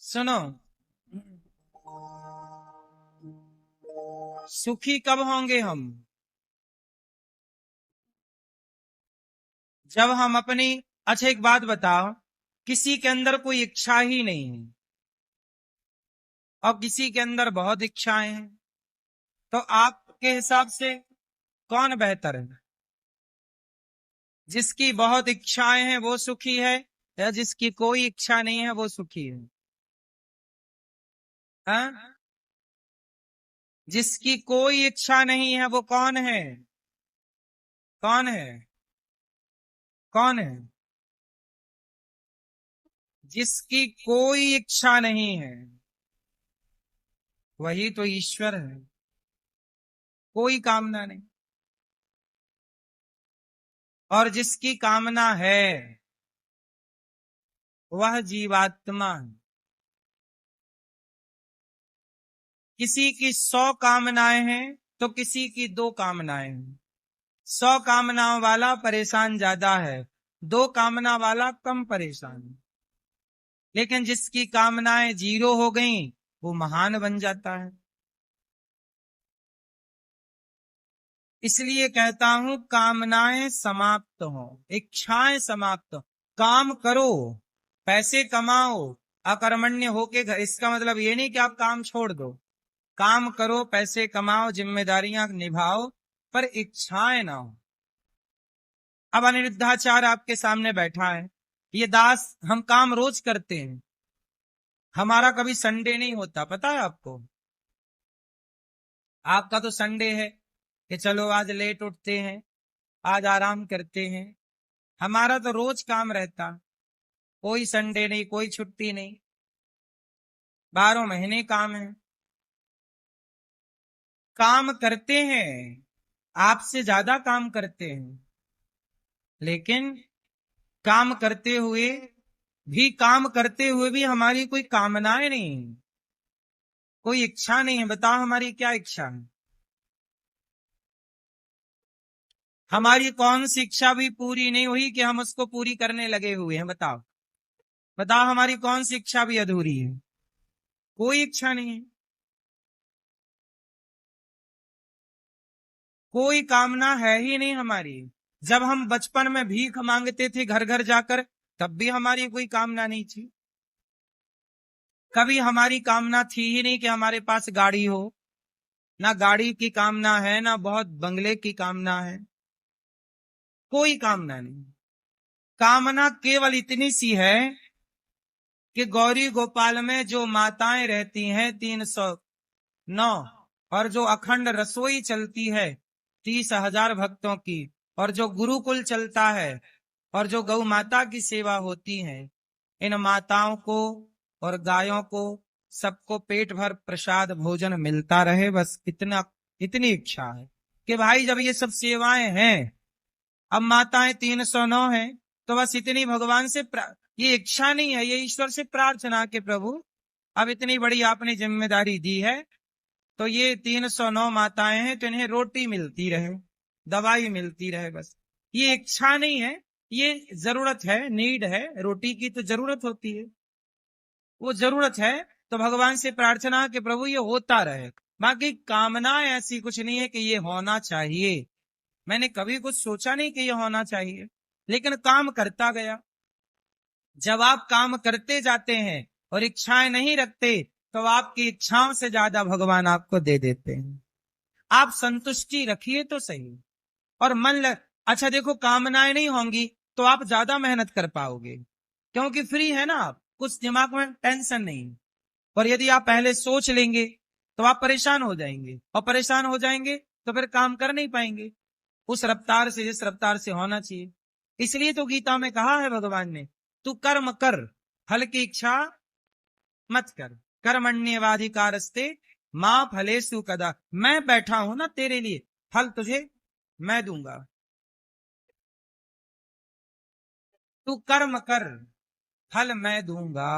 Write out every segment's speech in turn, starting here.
सुनो, सुखी कब होंगे हम? जब हम अपनी। अच्छा, एक बात बताओ, किसी के अंदर कोई इच्छा ही नहीं है और किसी के अंदर बहुत इच्छाएं हैं, तो आपके हिसाब से कौन बेहतर है? जिसकी बहुत इच्छाएं हैं वो सुखी है या जिसकी कोई इच्छा नहीं है वो सुखी है? हाँ? जिसकी कोई इच्छा नहीं है वो कौन है? कौन है? कौन है? जिसकी कोई इच्छा नहीं है वही तो ईश्वर है। कोई कामना नहीं। और जिसकी कामना है वह जीवात्मा है। किसी की 100 कामनाएं हैं तो किसी की 2 कामनाएं हैं। 100 कामनाओं वाला परेशान ज्यादा है, 2 कामना वाला कम परेशान है। लेकिन जिसकी कामनाएं 0 हो गई वो महान बन जाता है। इसलिए कहता हूं, कामनाएं समाप्त हो, इच्छाएं समाप्त हो। काम करो, पैसे कमाओ, अकर्मण्य होके घर। इसका मतलब ये नहीं कि आप काम छोड़ दो। काम करो, पैसे कमाओ, जिम्मेदारियां निभाओ, पर इच्छाएं ना हो। अब अनिरुद्धाचार्य आपके सामने बैठा है, ये दास, हम काम रोज करते हैं, हमारा कभी संडे नहीं होता, पता है आपको? आपका तो संडे है कि चलो आज लेट उठते हैं, आज आराम करते हैं। हमारा तो रोज काम रहता, कोई संडे नहीं, कोई छुट्टी नहीं, 12 महीने काम है। काम करते हैं, आपसे ज्यादा काम करते हैं, लेकिन काम करते हुए भी हमारी कोई कामनाएं नहीं है, कोई इच्छा नहीं है। बताओ हमारी क्या इच्छा है? हमारी कौन सी इच्छा भी पूरी नहीं हुई कि हम उसको पूरी करने लगे हुए हैं? बताओ। बताओ हमारी कौन सी इच्छा भी अधूरी है? कोई इच्छा नहीं है, कोई कामना है ही नहीं हमारी। जब हम बचपन में भीख मांगते थे घर घर जाकर, तब भी हमारी कोई कामना नहीं थी। कभी हमारी कामना थी ही नहीं कि हमारे पास गाड़ी हो। ना गाड़ी की कामना है, ना बहुत बंगले की कामना है, कोई कामना नहीं। कामना केवल इतनी सी है कि गौरी गोपाल में जो माताएं रहती हैं 309, और जो अखंड रसोई चलती है 30,000 भक्तों की, और जो गुरुकुल चलता है, और जो गौ माता की सेवा होती है, इन माताओं को और गायों को सबको पेट भर प्रसाद भोजन मिलता रहे, बस इतना, इतनी इच्छा है कि भाई जब ये सब सेवाएं हैं, अब माताएं 309 हैं, तो बस इतनी भगवान से ये इच्छा नहीं है, ये ईश्वर से प्रार्थना के प्रभु अब इतनी बड़ी आपने जिम्मेदारी दी है, तो ये 309 माताएं हैं तो इन्हें रोटी मिलती रहे, दवाई मिलती रहे, बस। ये इच्छा नहीं है, ये जरूरत है, नीड है, रोटी की तो जरूरत होती है, वो जरूरत है। तो भगवान से प्रार्थना कि प्रभु ये होता रहे। बाकी कामना ऐसी कुछ नहीं है कि ये होना चाहिए। मैंने कभी कुछ सोचा नहीं कि ये होना चाहिए, लेकिन काम करता गया। जब आप काम करते जाते हैं और इच्छाएं नहीं रखते, तो आपकी इच्छाओं से ज्यादा भगवान आपको दे देते हैं। आप संतुष्टि रखिए तो सही। और अच्छा देखो, कामनाएं नहीं होंगी तो आप ज्यादा मेहनत कर पाओगे, क्योंकि फ्री है ना आप, कुछ दिमाग में टेंशन नहीं। और यदि आप पहले सोच लेंगे तो आप परेशान हो जाएंगे, और परेशान हो जाएंगे तो फिर काम कर नहीं पाएंगे उस रफ्तार से जिस रफ्तार से होना चाहिए। इसलिए तो गीता में कहा है भगवान ने, तू कर्म कर, फल की इच्छा मत कर। कर्मण्येवाधिकारस्ते मां फलेषु कदा। मैं बैठा हूं ना तेरे लिए, फल तुझे मैं दूंगा। तू कर्म कर, फल मैं दूंगा।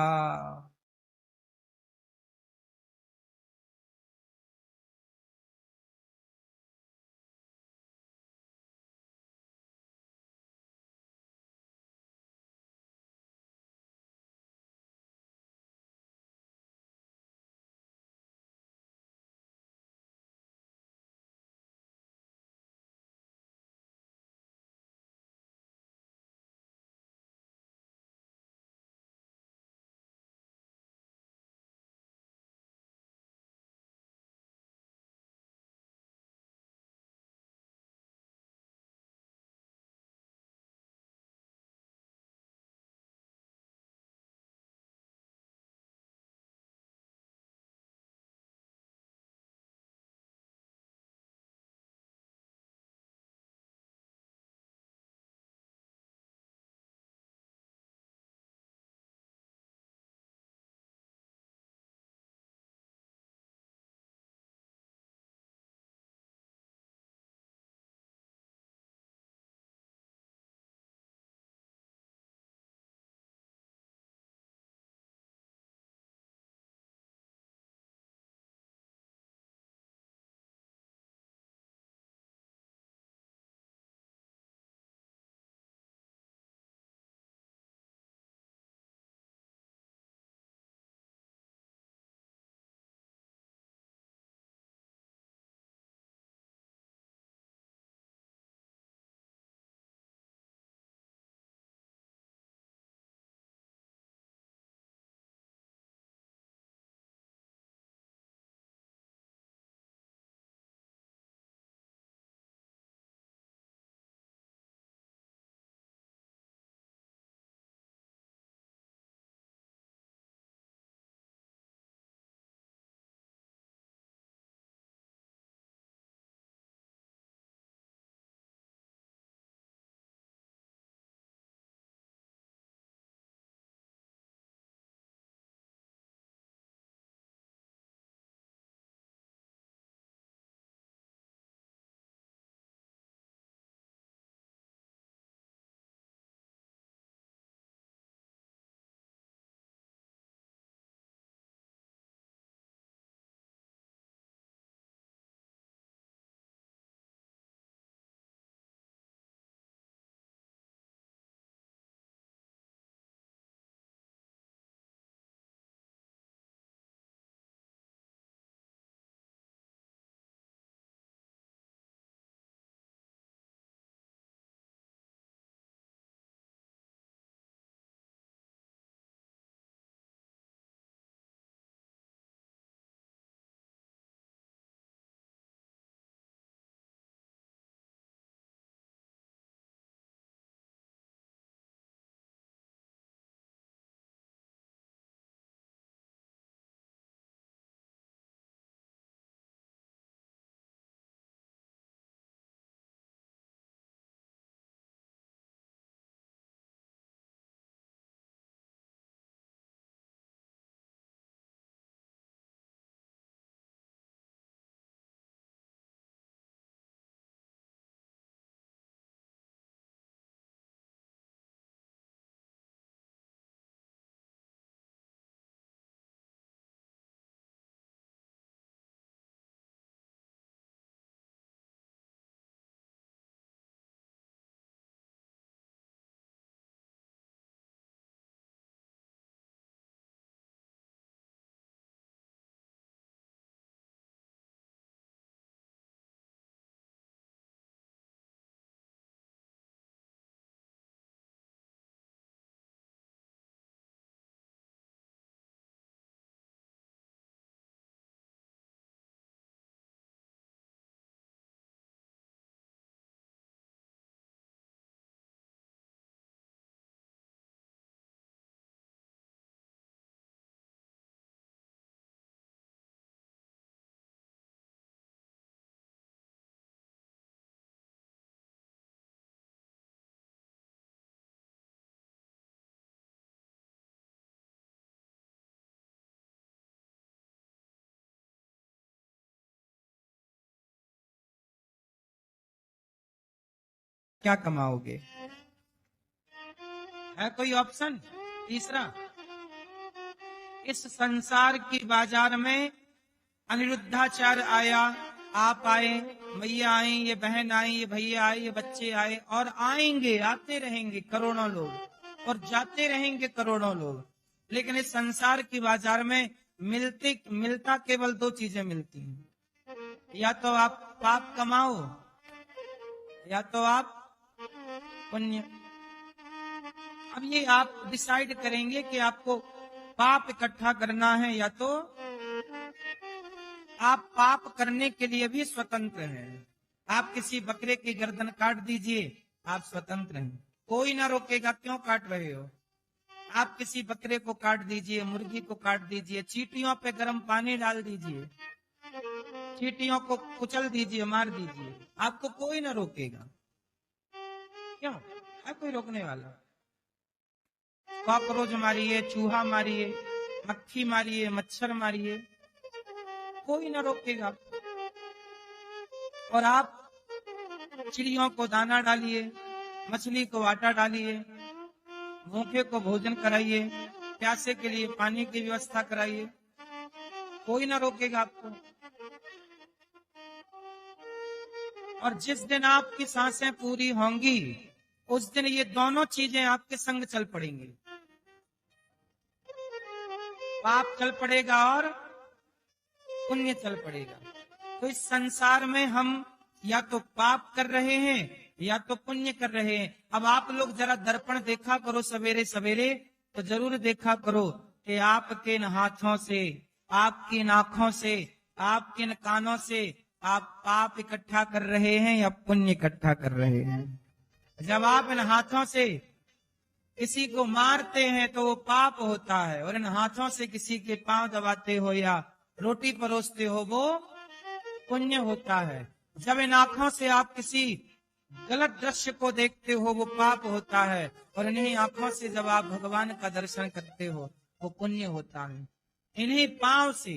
क्या कमाओगे? है कोई ऑप्शन तीसरा? इस संसार की बाजार में अनिरुद्धाचार्य आया, आप आए, मैया आई, ये बहन आई, ये भैया आए, ये बच्चे आए, और आएंगे, आते रहेंगे करोड़ों लोग, और जाते रहेंगे करोड़ों लोग। लेकिन इस संसार की बाजार में मिलता केवल दो चीजें मिलती हैं, या तो आप पाप कमाओ, या तो आप पुण्य। अब ये आप डिसाइड करेंगे कि आपको पाप इकट्ठा करना है, या तो आप पाप करने के लिए भी स्वतंत्र हैं। आप किसी बकरे की गर्दन काट दीजिए, आप स्वतंत्र हैं, कोई ना रोकेगा, क्यों काट रहे हो। आप किसी बकरे को काट दीजिए, मुर्गी को काट दीजिए, चींटियों पे गर्म पानी डाल दीजिए, चींटियों को कुचल दीजिए, मार दीजिए, आपको कोई ना रोकेगा। क्यों है कोई रोकने वाला? कॉकरोच मारिए, चूहा मारिए, मक्खी मारिए, मच्छर मारिए, कोई ना रोकेगा। और आप चिड़ियों को दाना डालिए, मछली को आटा डालिए, भूखे को भोजन कराइए, प्यासे के लिए पानी की व्यवस्था कराइए, कोई ना रोकेगा आपको। और जिस दिन आपकी सांसें पूरी होंगी, उस दिन ये दोनों चीजें आपके संग चल पड़ेंगी, पाप चल पड़ेगा और पुण्य चल पड़ेगा। तो इस संसार में हम या तो पाप कर रहे हैं या तो पुण्य कर रहे हैं। अब आप लोग जरा दर्पण देखा करो सवेरे सवेरे, तो जरूर देखा करो कि आपके इन हाथों से, आपकी इन आंखों से, आपके इन कानों से आप पाप इकट्ठा कर रहे हैं या पुण्य इकट्ठा कर रहे हैं। जब आप इन हाथों से किसी को मारते हैं तो वो पाप होता है, और इन हाथों से किसी के पांव दबाते हो या रोटी परोसते हो वो पुण्य होता है। जब इन आंखों से आप किसी गलत दृश्य को देखते हो वो पाप होता है, और इन्हीं आंखों से जब आप भगवान का दर्शन करते हो वो पुण्य होता है। इन्हीं पांव से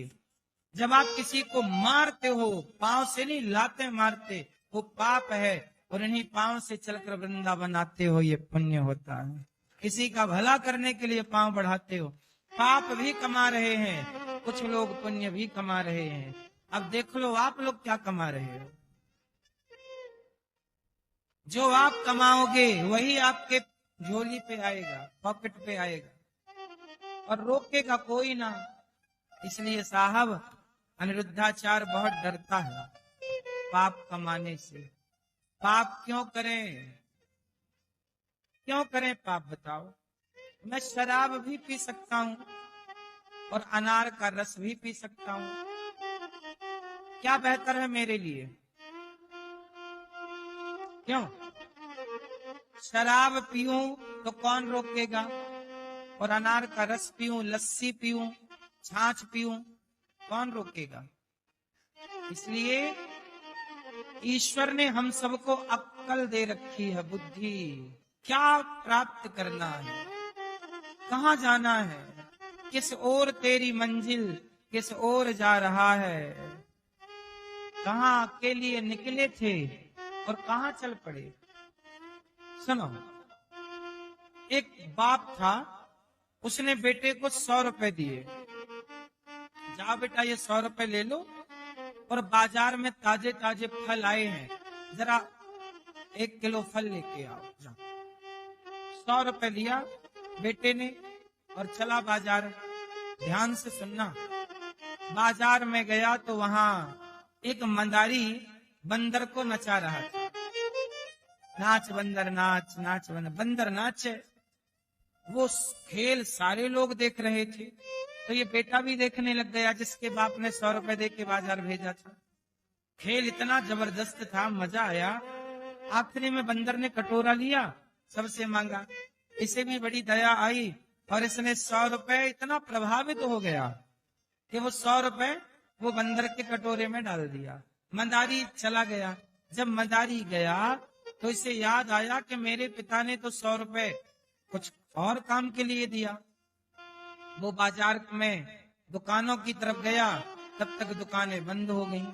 जब आप किसी को मारते हो, पांव से नहीं, लाते मारते, वो पाप है, और इन्हीं पांव से चलकर वृंदावन आते हो, ये पुण्य होता है। किसी का भला करने के लिए पांव बढ़ाते हो, पाप भी कमा रहे हैं, कुछ लोग पुण्य भी कमा रहे हैं। अब देख लो आप लोग क्या कमा रहे हो। जो आप कमाओगे वही आपके झोली पे आएगा, पॉकेट पे आएगा, और रोकेगा कोई ना। इसलिए साहब अनिरुद्धाचार्य बहुत डरता है पाप कमाने से। पाप क्यों करें, क्यों करें पाप, बताओ। मैं शराब भी पी सकता हूँ और अनार का रस भी पी सकता हूँ, क्या बेहतर है मेरे लिए? क्यों? शराब पीऊं तो कौन रोकेगा, और अनार का रस पीऊं, लस्सी पीऊं, छाछ पीऊं, कौन रोकेगा? इसलिए ईश्वर ने हम सबको अक्ल दे रखी है, बुद्धि, क्या प्राप्त करना है, कहाँ जाना है, किस ओर तेरी मंजिल, किस ओर जा रहा है, कहाँ के लिए निकले थे और कहाँ चल पड़े। सुनो, एक बाप था, उसने बेटे को 100 रुपए दिए, जाओ बेटा ये 100 रुपए ले लो, और बाजार में ताजे ताजे फल आए हैं, जरा 1 किलो फल लेके आओ। 100 रुपए लिया बेटे ने और चला बाजार। ध्यान से सुनना, बाजार में गया तो वहां एक मंदारी बंदर को नचा रहा था। नाच बंदर नाच, नाच बंदर, बंदर नाच। वो खेल सारे लोग देख रहे थे, तो ये बेटा भी देखने लग गया जिसके बाप ने 100 रुपए दे के बाजार भेजा था। खेल इतना जबरदस्त था, मजा आया। आखिरी में बंदर ने कटोरा लिया, सबसे मांगा, इसे भी बड़ी दया आई, और इसने 100 रुपए, इतना प्रभावित हो गया कि वो 100 रुपए वो बंदर के कटोरे में डाल दिया। मंदारी चला गया। जब मंदारी गया तो इसे याद आया कि मेरे पिता ने तो 100 रुपए कुछ और काम के लिए दिया। वो बाजार में दुकानों की तरफ गया, तब तक दुकानें बंद हो गईं।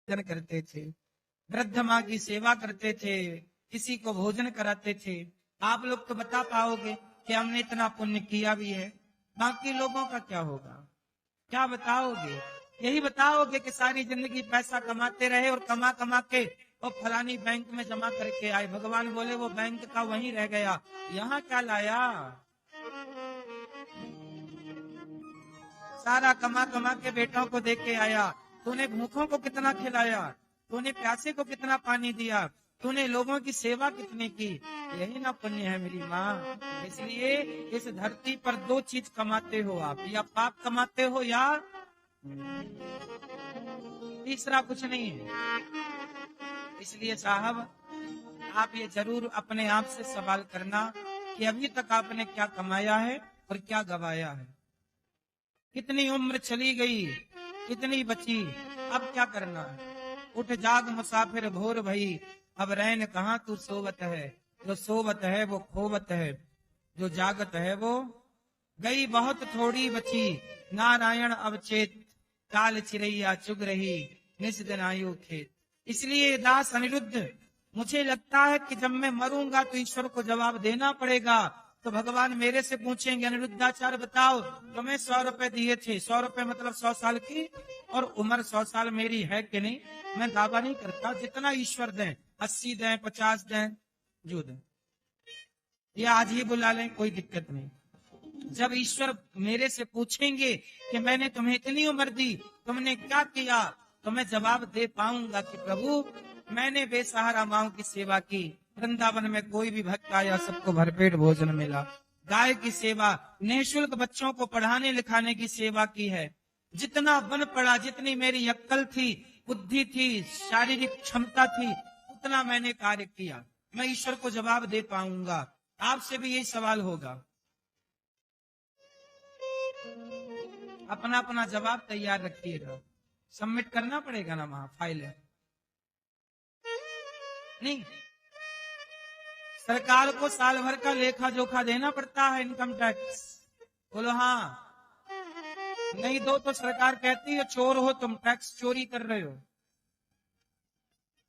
भोजन करते थे, वृद्ध माँ की सेवा करते थे, किसी को भोजन कराते थे। आप लोग तो बता पाओगे कि हमने इतना पुण्य किया भी है, बाकी लोगों का क्या होगा? क्या बताओगे? यही बताओगे कि सारी जिंदगी पैसा कमाते रहे और कमा कमा के और फलानी बैंक में जमा करके आए। भगवान बोले वो बैंक का वहीं रह गया, यहाँ क्या लाया? सारा कमा कमा के बेटों को दे के आया। तूने भूखों को कितना खिलाया, तूने प्यासे को कितना पानी दिया, तूने लोगों की सेवा कितनी की। यही ना पुण्य है मेरी माँ। इसलिए इस धरती पर दो चीज कमाते हो आप, या पाप कमाते हो या तीसरा कुछ नहीं है। इसलिए साहब आप ये जरूर अपने आप से सवाल करना कि अभी तक आपने क्या कमाया है और क्या गवाया है। कितनी उम्र चली गई, कितनी बची, अब क्या करना है? उठ जाग मुसाफिर भोर भई, अब रैन कहाँ तू सोवत है। जो सोवत है वो खोवत है, जो जागत है वो गई बहुत थोड़ी बची। नारायण अवचेत, काल चिरैया चुग रही, निस दिन आयु खेत। इसलिए दास अनिरुद्ध, मुझे लगता है कि जब मैं मरूंगा तो ईश्वर को जवाब देना पड़ेगा। तो भगवान मेरे से पूछेंगे, अनिरुद्धाचार्य बताओ, तुम्हें 100 रुपए दिए थे, 100 रुपए मतलब 100 साल की, और उम्र 100 साल मेरी है कि नहीं? मैं दावा नहीं करता, जितना ईश्वर दें, 80 दें, 50 दें, जो दें, या आज ही बुला लें, कोई दिक्कत नहीं। जब ईश्वर मेरे से पूछेंगे कि मैंने तुम्हें इतनी उम्र दी, तुमने क्या किया, तो मैं जवाब दे पाऊंगा कि प्रभु मैंने बेसहारा माओ की सेवा की, वृंदावन में कोई भी भक्त आया सबको भरपेट भोजन मिला, गाय की सेवा, निःशुल्क बच्चों को पढ़ाने लिखाने की सेवा की है। जितना बन पड़ा, जितनी मेरी अक्ल थी, बुद्धि थी, शारीरिक क्षमता थी, उतना मैंने कार्य किया। मैं ईश्वर को जवाब दे पाऊंगा। आपसे भी यही सवाल होगा। अपना अपना जवाब तैयार रखिएगा, सबमिट करना पड़ेगा ना, वहां फाइल है नहीं। सरकार को साल भर का लेखा जोखा देना पड़ता है, इनकम टैक्स। बोलो हाँ। नहीं दो तो सरकार कहती है चोर हो तुम, टैक्स चोरी कर रहे हो।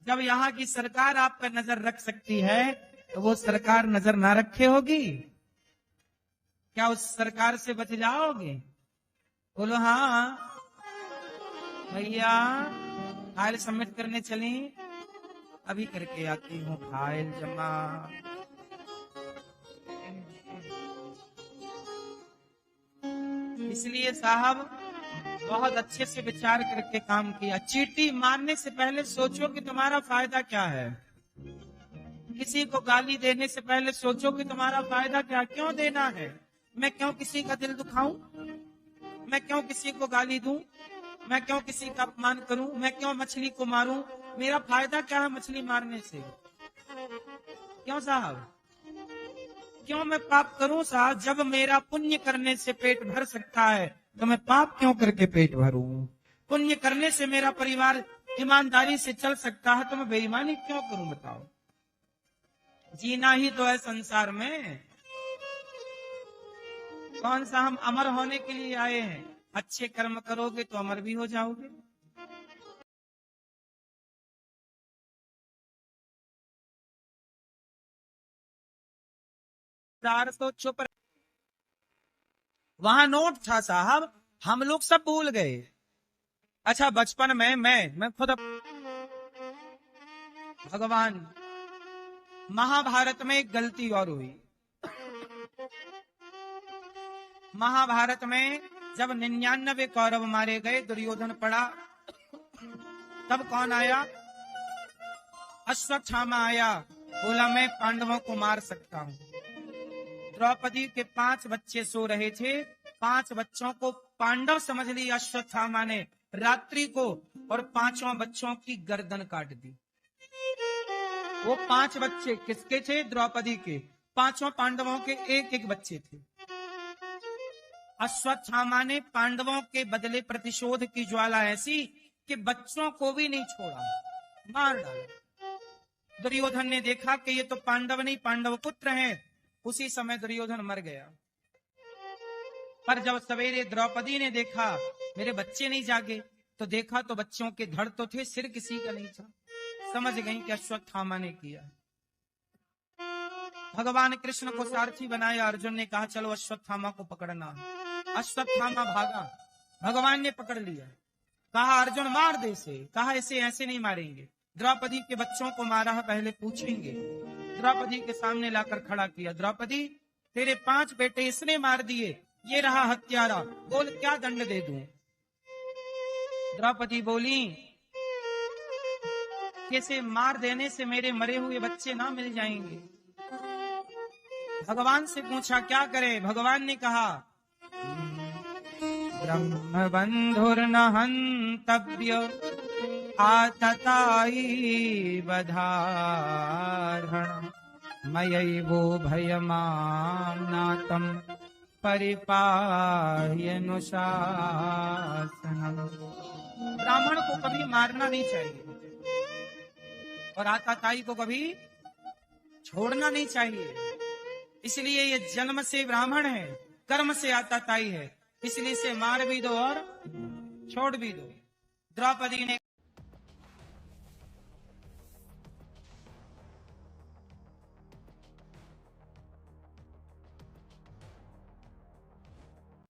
जब यहाँ की सरकार आप पर नजर रख सकती है तो वो सरकार नजर ना रखे होगी? क्या उस सरकार से बच जाओगे? बोलो हाँ। भैया फाइल सबमिट करने चली, अभी करके आती हूँ फाइल जमा। इसलिए साहब बहुत अच्छे से विचार करके काम किया। चीटी मारने से पहले सोचो कि तुम्हारा फायदा क्या है। किसी को गाली देने से पहले सोचो कि तुम्हारा फायदा क्या, क्यों देना है। मैं क्यों किसी का दिल दुखाऊं, मैं क्यों किसी को गाली दूं, मैं क्यों किसी का अपमान करूं, मैं क्यों मछली को मारूं, मेरा फायदा क्या है मछली मारने से? क्यों साहब, क्यों मैं पाप करूं साहब? जब मेरा पुण्य करने से पेट भर सकता है तो मैं पाप क्यों करके पेट भरूं? पुण्य करने से मेरा परिवार ईमानदारी से चल सकता है तो मैं बेईमानी क्यों करूं? बताओ, जीना ही तो है संसार में। कौन सा हम अमर होने के लिए आए हैं? अच्छे कर्म करोगे तो अमर भी हो जाओगे। तो चुप। वहां नोट था साहब, हम लोग सब भूल गए। अच्छा बचपन में मैं खुद भगवान, महाभारत में एक गलती और हुई। महाभारत में जब 99 कौरव मारे गए, दुर्योधन पड़ा, तब कौन आया? अश्वत्थामा आया, बोला मैं पांडवों को मार सकता हूं। द्रौपदी के 5 बच्चे सो रहे थे, 5 बच्चों को पांडव समझ लिया अश्वत्थामा ने रात्रि को, और 5 बच्चों की गर्दन काट दी। वो 5 बच्चे किसके थे? द्रौपदी के। 5 पांडवों के एक एक बच्चे थे। अश्वत्थामा ने पांडवों के बदले प्रतिशोध की ज्वाला ऐसी कि बच्चों को भी नहीं छोड़ा, मार डाला। दुर्योधन ने देखा कि ये तो पांडव नहीं पांडव पुत्र हैं। उसी समय दुर्योधन मर गया। पर जब सवेरे द्रौपदी ने देखा मेरे बच्चे नहीं जागे, तो देखा तो बच्चों के धड़ तो थे, सिर किसी का नहीं था। समझ गई कि अश्वत्थामा ने किया। भगवान कृष्ण को सारथी बनाया। अर्जुन ने कहा चलो अश्वत्थामा को पकड़ना। अश्वत्थामा भागा, भगवान ने पकड़ लिया। कहा अर्जुन मार दे इसे। कहा इसे ऐसे नहीं मारेंगे, द्रौपदी के बच्चों को मारा है, पहले पूछेंगे। द्रौपदी के सामने लाकर खड़ा किया। द्रौपदी तेरे 5 बेटे इसने मार दिए, ये रहा हत्यारा, बोल क्या दंड दे दूं। द्रौपदी बोली कि इसे मार देने से मेरे मरे हुए बच्चे ना मिल जाएंगे। भगवान से पूछा क्या करे। भगवान ने कहा ब्रह्म बंधुर्न हन्तव्य आतताई बधारण मयैवो भयमानातं परिपाह्यनुशासनम्। ब्राह्मण को कभी मारना नहीं चाहिए और आताताई को कभी छोड़ना नहीं चाहिए। इसलिए ये जन्म से ब्राह्मण है, कर्म से आताताई है, इसलिए इसे मार भी दो और छोड़ भी दो। द्रौपदी ने